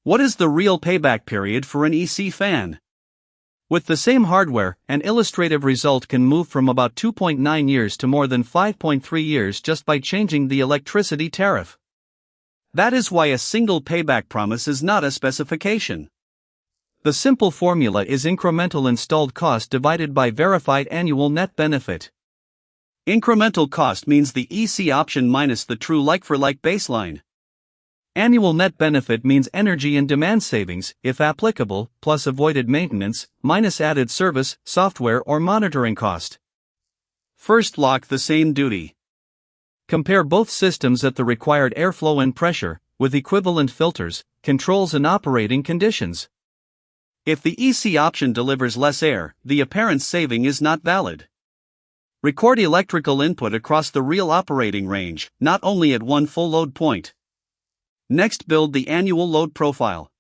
What is the real payback period for an EC fan? With the same hardware, an illustrative result can move from about 2.9 years to more than 5.3 years just by changing the electricity tariff. That is why a single payback promise is not a specification. The simple formula is incremental installed cost divided by verified annual net benefit. Incremental cost means the EC option minus the true like-for-like baseline. Annual net benefit means energy and demand savings, if applicable, plus avoided maintenance, minus added service, software or monitoring cost. First, lock the same duty. Compare both systems at the required airflow and pressure, with equivalent filters, controls and operating conditions. If the EC option delivers less air, the apparent saving is not valid. Record electrical input across the real operating range, not only at one full load point. Next, build the annual load profile.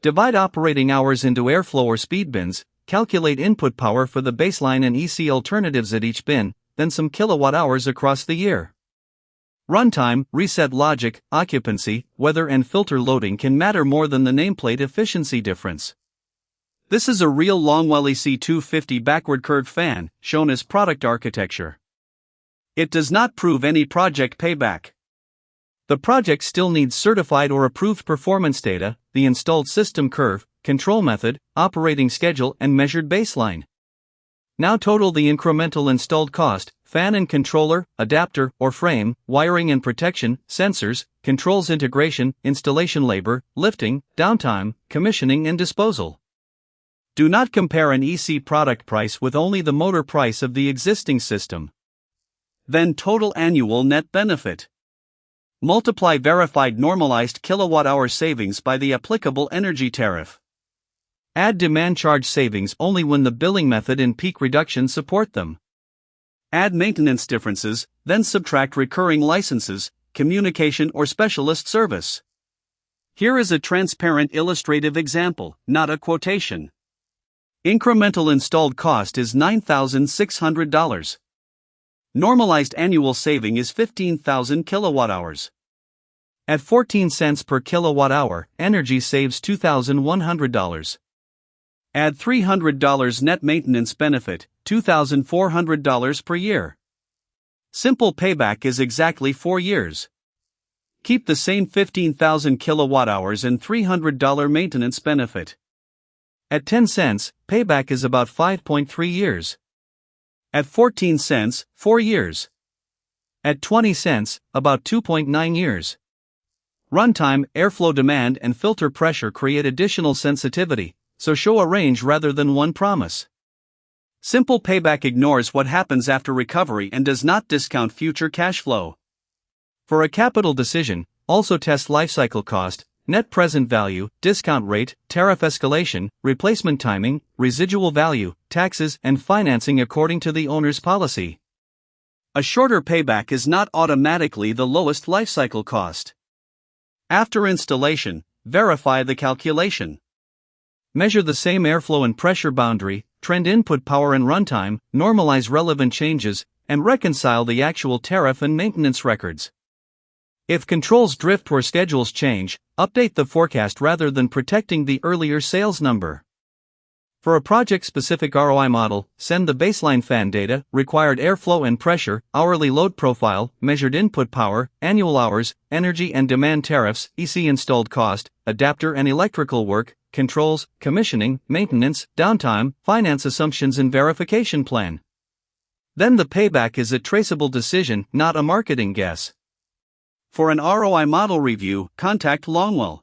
Divide operating hours into airflow or speed bins, calculate input power for the baseline and EC alternatives at each bin, then some kilowatt-hours across the year. Runtime, reset logic, occupancy, weather and filter loading can matter more than the nameplate efficiency difference. This is a real Longwell EC250 backward curved fan, shown as product architecture. It does not prove any project payback. The project still needs certified or approved performance data, the installed system curve, control method, operating schedule and measured baseline. Now total the incremental installed cost, fan and controller, adapter or frame, wiring and protection, sensors, controls integration, installation labor, lifting, downtime, commissioning and disposal. Do not compare an EC product price with only the motor price of the existing system. Then total annual net benefit. Multiply verified normalized kilowatt-hour savings by the applicable energy tariff. Add demand charge savings only when the billing method and peak reduction support them. Add maintenance differences, then subtract recurring licenses, communication or specialist service. Here is a transparent illustrative example, not a quotation. Incremental installed cost is $9,600. Normalized annual saving is 15,000 kilowatt-hours. At 14 cents per kilowatt-hour, energy saves $2,100. Add $300 net maintenance benefit, $2,400 per year. Simple payback is exactly 4 years. Keep the same 15,000 kilowatt-hours and $300 maintenance benefit. At 10 cents, payback is about 5.3 years. At 14 cents, 4 years. At 20 cents, about 2.9 years. Runtime, airflow demand and filter pressure create additional sensitivity, so show a range rather than one promise. Simple payback ignores what happens after recovery and does not discount future cash flow. For a capital decision, also test lifecycle cost, net present value, discount rate, tariff escalation, replacement timing, residual value, taxes, and financing according to the owner's policy. A shorter payback is not automatically the lowest lifecycle cost. After installation, verify the calculation. Measure the same airflow and pressure boundary, trend input power and runtime, normalize relevant changes, and reconcile the actual tariff and maintenance records. If controls drift or schedules change, update the forecast rather than protecting the earlier sales number. For a project-specific ROI model, send the baseline fan data, required airflow and pressure, hourly load profile, measured input power, annual hours, energy and demand tariffs, EC installed cost, adapter and electrical work, controls, commissioning, maintenance, downtime, finance assumptions and verification plan. Then the payback is a traceable decision, not a marketing guess. For an ROI model review, contact Longwell.